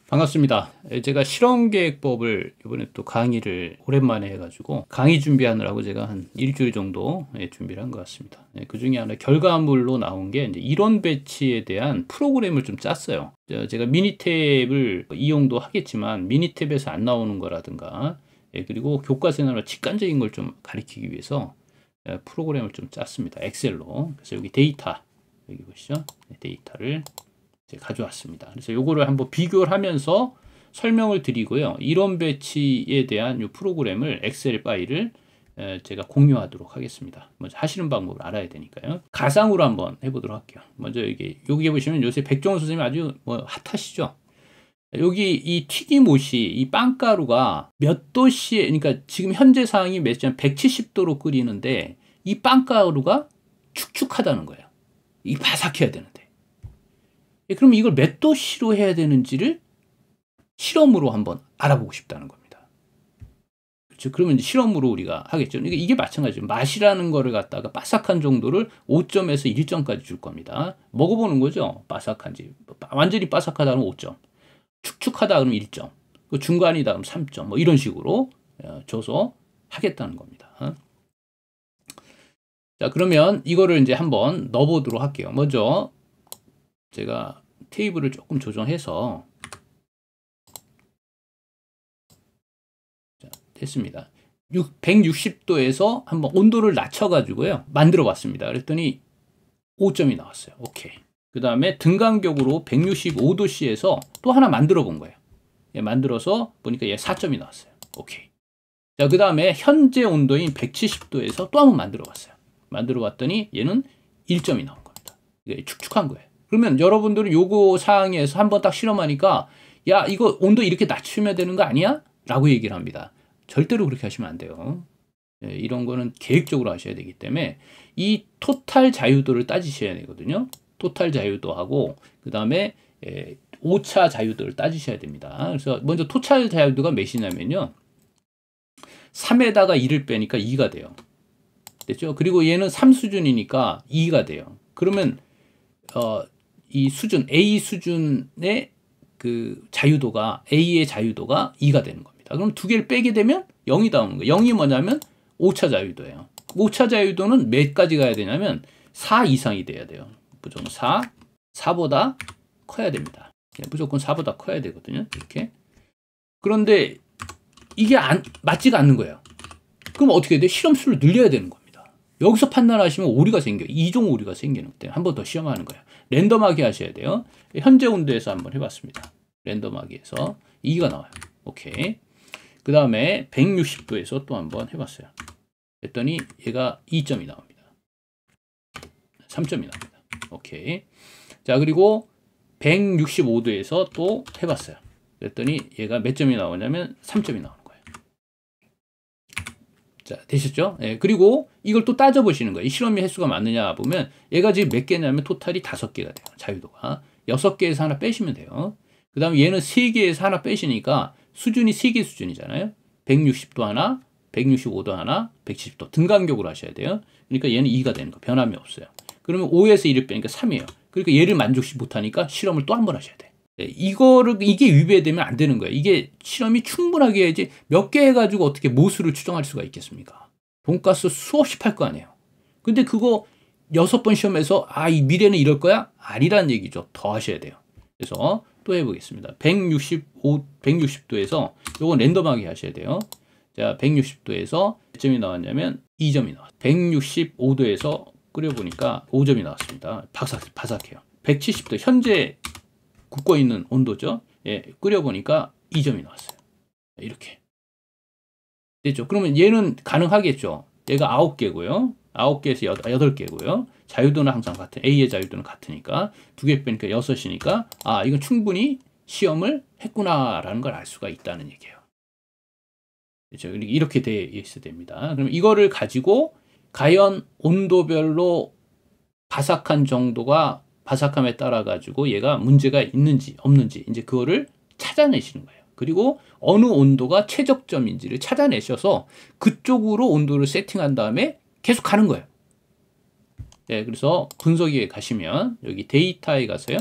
반갑습니다. 제가 실험계획법을 이번에 또 강의를 오랜만에 해가지고 강의 준비하느라고 제가 한 일주일 정도 준비를 한 것 같습니다. 그 중에 하나 결과물로 나온 게 이제 이론 배치에 대한 프로그램을 좀 짰어요. 제가 미니탭을 이용도 하겠지만 미니탭에서 안 나오는 거라든가 그리고 교과서나 직관적인 걸 좀 가리키기 위해서 프로그램을 좀 짰습니다. 엑셀로. 그래서 여기 데이터, 여기 보시죠. 데이터를 가져왔습니다. 그래서 요거를 한번 비교를 하면서 설명을 드리고요. 이론 배치에 대한 이 프로그램을 엑셀 파일을 제가 공유하도록 하겠습니다. 먼저 하시는 방법을 알아야 되니까요. 가상으로 한번 해보도록 할게요. 먼저 여기 보시면 요새 백종원 선생님 아주 핫하시죠? 여기 이 튀김옷이 이 빵가루가 몇 도씨에, 그러니까 지금 현재 상황이 몇 점 170도로 끓이는데 이 빵가루가 축축하다는 거예요. 이 바삭해야 되는데. 그럼 이걸 몇 도씨로 해야 되는지를 실험으로 한번 알아보고 싶다는 겁니다. 그렇죠? 그러면 이제 실험으로 우리가 하겠죠. 이게 마찬가지죠. 맛이라는 거를 갖다가 바삭한 정도를 5점에서 1점까지 줄 겁니다. 먹어보는 거죠. 바삭한지. 완전히 바삭하다 그러면 5점. 축축하다 그러면 1점. 중간이다 그러면 3점. 뭐 이런 식으로 줘서 하겠다는 겁니다. 자, 그러면 이거를 이제 한번 넣어보도록 할게요. 먼저 제가 테이블을 조금 조정해서 자, 됐습니다. 160도에서 한번 온도를 낮춰가지고요. 만들어 봤습니다. 그랬더니 5점이 나왔어요. 오케이. 그 다음에 등간격으로 165도씨에서 또 하나 만들어 본 거예요. 만들어서 보니까 얘 4점이 나왔어요. 오케이. 자, 그 다음에 현재 온도인 170도에서 또 한번 만들어 봤어요. 만들어 봤더니 얘는 1점이 나온 겁니다. 이게 축축한 거예요. 그러면 여러분들은 요거 사항에서 한번 딱 실험하니까 야, 이거 온도 이렇게 낮추면 되는 거 아니야? 라고 얘기를 합니다. 절대로 그렇게 하시면 안 돼요. 이런 거는 계획적으로 하셔야 되기 때문에 이 토탈 자유도를 따지셔야 되거든요. 토탈 자유도하고 그 다음에 오차 자유도를 따지셔야 됩니다. 그래서 먼저 토탈 자유도가 몇이냐면요. 3에다가 2를 빼니까 2가 돼요. 됐죠? 그리고 얘는 3수준이니까 2가 돼요. 그러면 이 수준, A 수준의 그 자유도가, A의 자유도가 2가 되는 겁니다. 그럼 두 개를 빼게 되면 0이 나오는 거예요. 0이 뭐냐면 오차 자유도예요. 오차 자유도는 몇 가지 가야 되냐면 4 이상이 돼야 돼요. 무조건 4보다 커야 됩니다. 무조건 4보다 커야 되거든요. 이렇게. 그런데 이게 맞지가 않는 거예요. 그럼 어떻게 돼? 실험수를 늘려야 되는 겁니다. 여기서 판단하시면 오류가 생겨요. 이종 오류가 생기는 때문에 한 번 더 시험하는 거예요. 랜덤하게 하셔야 돼요. 현재 온도에서 한번 해봤습니다. 랜덤하게 해서 2가 나와요. 오케이. 그 다음에 160도에서 또 한번 해봤어요. 했더니 얘가 2점이 나옵니다. 3점이 나옵니다. 오케이. 자, 그리고 165도에서 또 해봤어요. 그랬더니 얘가 몇 점이 나오냐면 3점이 나오는 거예요. 자, 되셨죠? 예, 그리고 이걸 또 따져보시는 거예요. 이 실험의 횟수가 맞느냐 보면 얘가 지금 몇 개냐면 토탈이 5개가 돼요. 자유도가. 6개에서 하나 빼시면 돼요. 그 다음에 얘는 3개에서 하나 빼시니까 수준이 3개 수준이잖아요. 160도 하나, 165도 하나, 170도. 등간격으로 하셔야 돼요. 그러니까 얘는 2가 되는 거. 변함이 없어요. 그러면 5에서 1을 빼니까 3이에요. 그러니까 얘를 만족시 못하니까 실험을 또 한 번 하셔야 돼요. 이게 위배되면 안 되는 거예요. 이게 실험이 충분하게 해야지 몇 개 해가지고 어떻게 모수를 추정할 수가 있겠습니까? 돈가스 수없이 팔 거 아니에요. 근데 그거 6번 시험에서 이 미래는 이럴 거야? 아니란 얘기죠. 더 하셔야 돼요. 그래서 또 해보겠습니다. 160도에서 요건 랜덤하게 하셔야 돼요. 자, 160도에서 몇 점이 나왔냐면 2점이 나왔어요. 165도에서 끓여보니까 5점이 나왔습니다. 바삭해요. 170도 현재 굽고 있는 온도죠. 예, 끓여보니까 2점이 나왔어요. 이렇게. 됐죠? 그러면 얘는 가능하겠죠. 얘가 9개고요. 9개에서 8개고요. 자유도는 항상 같은, A의 자유도는 같으니까. 2개 빼니까 6이니까, 이건 충분히 시험을 했구나라는 걸 알 수가 있다는 얘기예요. 그렇죠? 이렇게 돼 있어야 됩니다. 그럼 이거를 가지고 과연 온도별로 바삭한 정도가 바삭함에 따라 가지고 얘가 문제가 있는지 없는지 이제 그거를 찾아내시는 거예요. 그리고 어느 온도가 최적점인지를 찾아내셔서 그쪽으로 온도를 세팅한 다음에 계속 가는 거예요. 네, 그래서 분석에 가시면 여기 데이터에 가서요.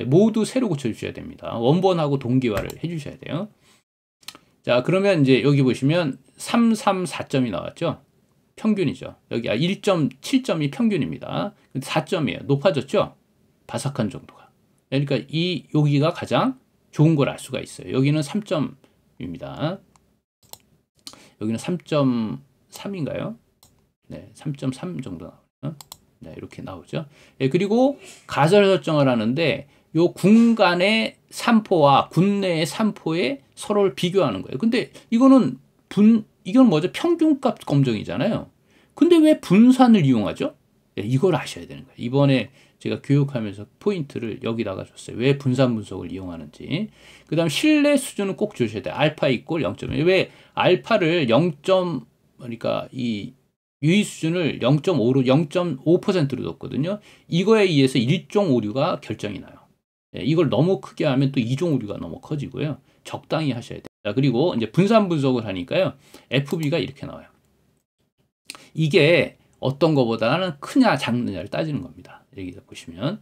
모두 새로 고쳐주셔야 됩니다. 원본하고 동기화를 해주셔야 돼요. 자, 그러면 이제 여기 보시면 334점이 나왔죠. 평균이죠. 여기 1.7점이 평균입니다. 4점이에요. 높아졌죠? 바삭한 정도가. 그러니까 여기가 가장 좋은 걸 알 수가 있어요. 여기는 3점입니다. 여기는 3.3인가요? 네, 3.3 정도 나오죠. 네, 이렇게 나오죠. 네, 그리고 가설 설정을 하는데 요 군간의 산포와 군내의 산포에 서로를 비교하는 거예요. 근데 이거는 이건 뭐죠? 평균값 검정이잖아요. 근데 왜 분산을 이용하죠? 네, 이걸 아셔야 되는 거예요. 이번에 제가 교육하면서 포인트를 여기다가 줬어요. 왜 분산 분석을 이용하는지. 그 다음 신뢰 수준은 꼭 주셔야 돼요. 알파 이꼴 0.1. 왜 알파를 0. 그러니까 이 유의 수준을 0.5로 0.5%로 뒀거든요. 이거에 의해서 1종 오류가 결정이 나요. 이걸 너무 크게 하면 또 2종 오류가 너무 커지고요. 적당히 하셔야 돼요. 자, 그리고 이제 분산 분석을 하니까요. FB가 이렇게 나와요. 이게 어떤 것보다는 크냐 작느냐를 따지는 겁니다. 여기다 보시면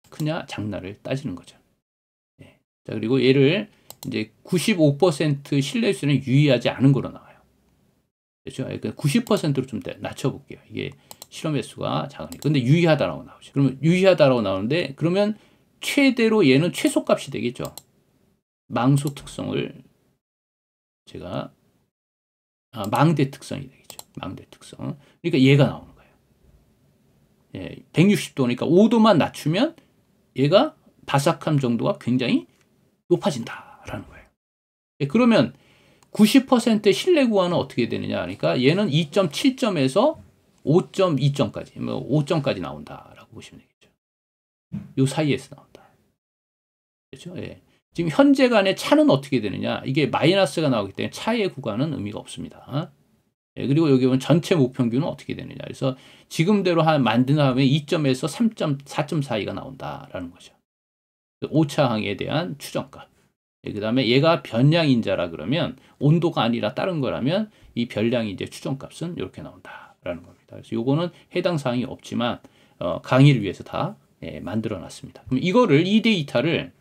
크냐 작냐를 따지는 거죠. 네. 자, 그리고 얘를 이제 95% 신뢰 수준은 유의하지 않은 거로 나와요. 그렇죠? 그러니까 90%로 좀 낮춰볼게요. 이게 실험 횟수가 작으니까. 근데 유의하다라고 나오죠. 그러면 유의하다라고 나오는데 그러면 최대로 얘는 최소값이 되겠죠. 망소 특성을 제가 망대 특성이 되겠죠. 망대 특성. 그러니까 얘가 나오는 거예요. 예, 160도니까 5도만 낮추면 얘가 바삭함 정도가 굉장히 높아진다라는 거예요. 예, 그러면 90%의 신뢰 구간은 어떻게 되느냐 그러니까 얘는 2.7점에서 5.2점까지 5점까지 나온다라고 보시면 되겠죠. 요 사이에서 나온다. 그렇죠? 예. 지금 현재 간의 차는 어떻게 되느냐 이게 마이너스가 나오기 때문에 차의 구간은 의미가 없습니다. 예, 그리고 여기 보면 전체 목평균은 어떻게 되느냐 그래서 지금대로 만든 다음에 2점에서 4.4가 나온다라는 거죠. 오차항에 대한 추정값. 예, 그 다음에 얘가 변량인자라 그러면 온도가 아니라 다른 거라면 이 변량이 이제 추정값은 이렇게 나온다라는 겁니다. 그래서 요거는 해당 사항이 없지만 강의를 위해서 다 만들어 놨습니다. 그럼 이거를 이 데이터를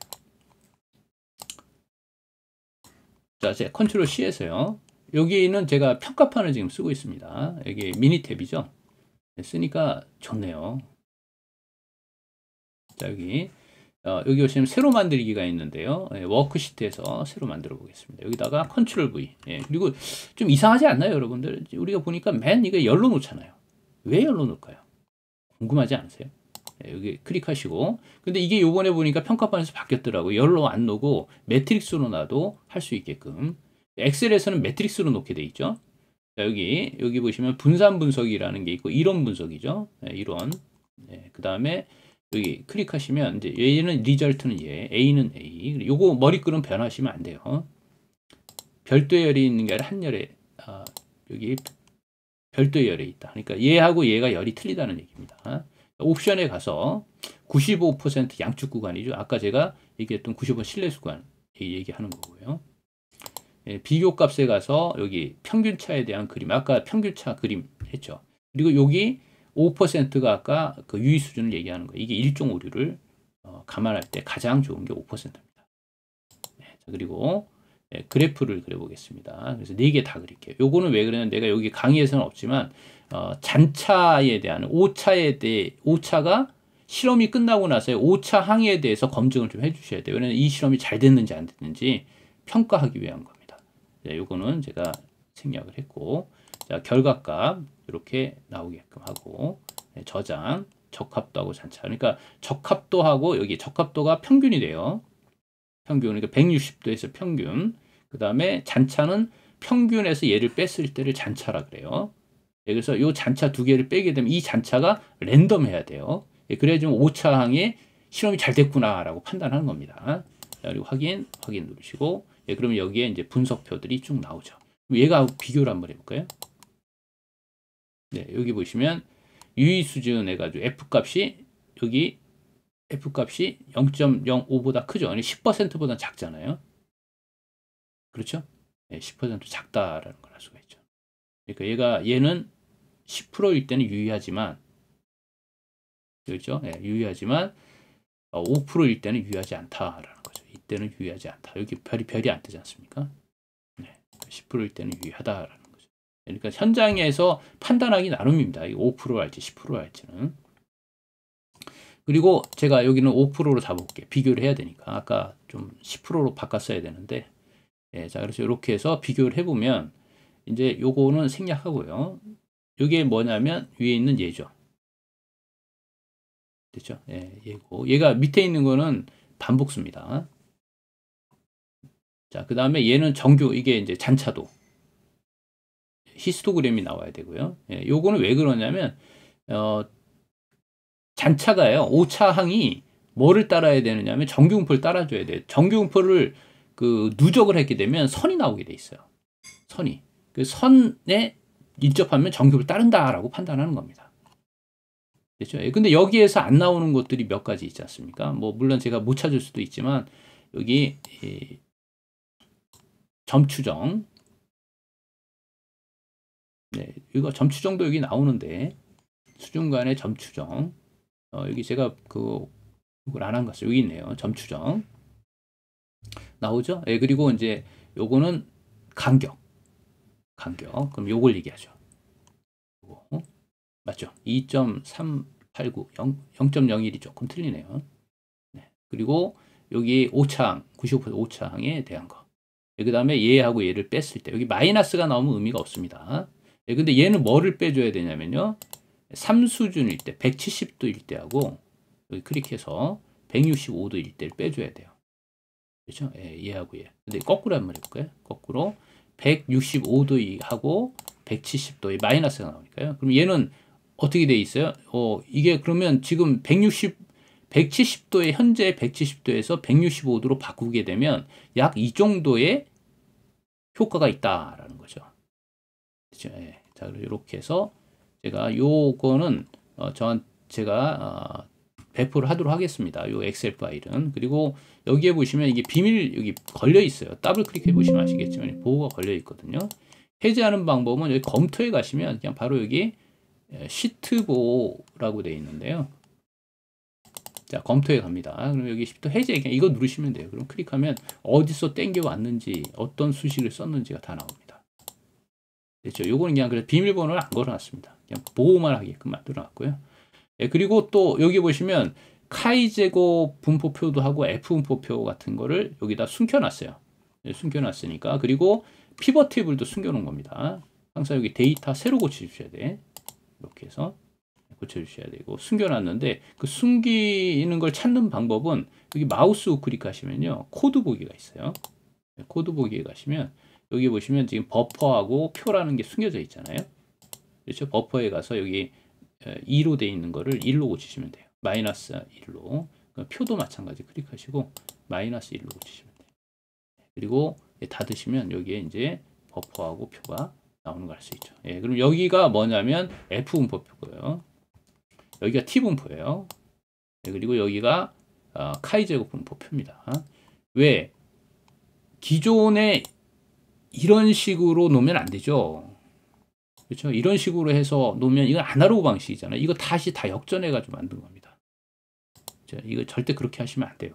자, 제가 컨트롤 C에서요. 여기는 제가 평가판을 지금 쓰고 있습니다. 여기 미니 탭이죠. 쓰니까 좋네요. 자, 여기 보시면 새로 만들기가 있는데요. 워크시트에서 새로 만들어 보겠습니다. 여기다가 컨트롤 V. 그리고 좀 이상하지 않나요, 여러분들? 우리가 보니까 맨 이거 열로 놓잖아요. 왜 열로 놓을까요? 궁금하지 않으세요? 여기 클릭하시고. 근데 이게 요번에 보니까 평가판에서 바뀌었더라고요. 열로 안 놓고 매트릭스로 놔도 할 수 있게끔. 엑셀에서는 매트릭스로 놓게 돼 있죠. 자, 여기 보시면 분산 분석이라는 게 있고 이론 분석이죠. 이론. 그 다음에 여기 클릭하시면 이제 얘는 리절트는 얘, A는 A. 요거 머리글은 변하시면 안 돼요. 별도의 열이 있는 게 아니라 한 열에 여기 별도의 열에 있다. 그러니까 얘하고 얘가 열이 틀리다는 얘기입니다. 옵션에 가서 95% 양축 구간이죠. 아까 제가 얘기했던 95% 신뢰 구간 얘기하는 거고요. 비교값에 가서 여기 평균차에 대한 그림, 아까 평균차 그림 했죠. 그리고 여기 5%가 아까 그 유의 수준을 얘기하는 거예요. 이게 1종 오류를 감안할 때 가장 좋은 게 5%입니다. 그리고 그래프를 그려보겠습니다. 그래서 4개 다 그릴게요. 요거는 왜 그러냐면 내가 여기 강의에서는 없지만 잔차에 대한 오차가 실험이 끝나고 나서 5차 항에 대해서 검증을 좀 해주셔야 돼요. 왜냐면 이 실험이 잘 됐는지 안 됐는지 평가하기 위한 겁니다. 자, 요거는 제가 생략을 했고, 자, 결과값 이렇게 나오게끔 하고 저장, 적합도 하고 잔차. 그러니까 적합도 하고 여기 적합도가 평균이 돼요. 평균, 그러니까 160도에서 평균. 그 다음에 잔차는 평균에서 얘를 뺐을 때를 잔차라 그래요. 그래서 이 잔차 두 개를 빼게 되면 이 잔차가 랜덤해야 돼요. 그래야 좀 5차 항에 실험이 잘 됐구나라고 판단하는 겁니다. 자, 그리고 확인 누르시고, 그러면 여기에 이제 분석표들이 쭉 나오죠. 얘가 비교를 한번 해볼까요? 네, 여기 보시면 유의 수준 해가지고 F값이 여기 F값이 0.05보다 크죠. 아니 10%보다 작잖아요. 그렇죠? 네, 10% 작다라는 걸 알 수가 있죠. 그러니까 얘는 10%일 때는 유의하지만, 그렇죠? 네, 유의하지만 5%일 때는 유의하지 않다라는 거죠. 이때는 유의하지 않다. 여기 별이 안 뜨지 않습니까? 네. 10%일 때는 유의하다라는 거죠. 그러니까 현장에서 판단하기 나름입니다. 5% 할지 10% 할지는. 그리고 제가 여기는 5%로 잡아볼게요. 비교를 해야 되니까. 아까 좀 10%로 바꿨어야 되는데. 예, 자, 그래서 이렇게 해서 비교를 해보면, 이제 요거는 생략하고요. 이게 뭐냐면, 위에 있는 얘죠. 됐죠? 예, 얘고. 얘가 밑에 있는 거는 반복수입니다. 자, 그 다음에 얘는 정규, 이게 이제 잔차도. 히스토그램이 나와야 되고요. 예, 요거는 왜 그러냐면, 잔차가요. 오차항이 뭐를 따라야 되느냐면 정규분포를 따라줘야 돼요. 정규분포를 그 누적을 했게 되면 선이 나오게 돼 있어요. 선이. 그 선에 인접하면 정규를 따른다라고 판단하는 겁니다. 그렇죠? 근데 여기에서 안 나오는 것들이 몇 가지 있지 않습니까? 뭐 물론 제가 못 찾을 수도 있지만 여기 점추정. 네, 이거 점추정도 여기 나오는데 수중 간의 점추정. 여기 제가 그걸 안 한 것 같아요. 여기 있네요. 점추정. 나오죠? 예, 그리고 이제 요거는 간격. 그럼 요걸 얘기하죠. 요거. 맞죠? 2.389, 0.01이 조금 틀리네요. 네. 그리고 여기 오차항, 95% 오차항에 대한 거. 그 다음에 얘하고 얘를 뺐을 때, 여기 마이너스가 나오면 의미가 없습니다. 예, 근데 얘는 뭐를 빼줘야 되냐면요. 3수준일 때, 170도일 때하고, 여기 클릭해서 165도일 때를 빼줘야 돼요. 그렇죠? 예, 얘하고 얘. 근데 거꾸로 한번 해볼까요? 거꾸로 165도하고 170도의 마이너스가 나오니까요. 그럼 얘는 어떻게 돼 있어요? 이게 그러면 지금 170도에 현재 170도에서 165도로 바꾸게 되면 약 이 정도의 효과가 있다라는 거죠. 그렇죠? 예. 자, 이렇게 해서 제가 요거는 제가 배포를 하도록 하겠습니다. 요 엑셀 파일은. 그리고 여기에 보시면 이게 비밀 여기 걸려 있어요. 더블 클릭해 보시면 아시겠지만 보호가 걸려 있거든요. 해제하는 방법은 여기 검토에 가시면 그냥 바로 여기 시트 보호라고 되어 있는데요. 자, 검토에 갑니다. 그럼 여기 시트 해제 그냥 이거 누르시면 돼요. 그럼 클릭하면 어디서 땡겨 왔는지 어떤 수식을 썼는지가 다 나옵니다. 됐죠? 요거는 그냥 그래서 비밀번호를 안 걸어놨습니다. 그냥 보호만 하게끔 만들어놨고요. 예, 그리고 또 여기 보시면 카이 제곱 분포표도 하고 F 분포표 같은 거를 여기다 숨겨놨어요. 예, 숨겨놨으니까. 그리고 피벗 테이블도 숨겨놓은 겁니다. 항상 여기 데이터 새로 고쳐주셔야 돼. 이렇게 해서 고쳐주셔야 되고 숨겨놨는데 그 숨기는 걸 찾는 방법은 여기 마우스 우클릭 하시면요. 코드 보기가 있어요. 코드 보기에 가시면 여기 보시면 지금 버퍼하고 표라는 게 숨겨져 있잖아요. 그렇죠? 버퍼에 가서 여기 2로 되어 있는 거를 1로 고치시면 돼요. 마이너스 1로. 표도 마찬가지 클릭하시고 마이너스 1로 고치시면 돼요. 그리고 닫으시면 여기에 이제 버퍼하고 표가 나오는 걸 알 수 있죠. 예, 그럼 여기가 뭐냐면 F 분포표고요. 여기가 T 분포예요. 예, 그리고 여기가 카이 제곱 분포표입니다. 왜? 기존에 이런 식으로 놓으면 안 되죠. 그렇죠? 이런 식으로 해서 놓으면 이건 아날로그 방식이잖아요. 이거 다시 다 역전해 가지고 만든 겁니다. 그렇죠? 이거 절대 그렇게 하시면 안 돼요.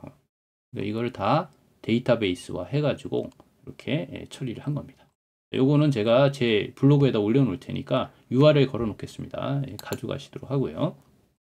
그러니까 이걸 다 데이터베이스화 해 가지고 이렇게 처리를 한 겁니다. 요거는 제가 제 블로그에다 올려 놓을 테니까 URL 걸어 놓겠습니다. 가져가시도록 하고요.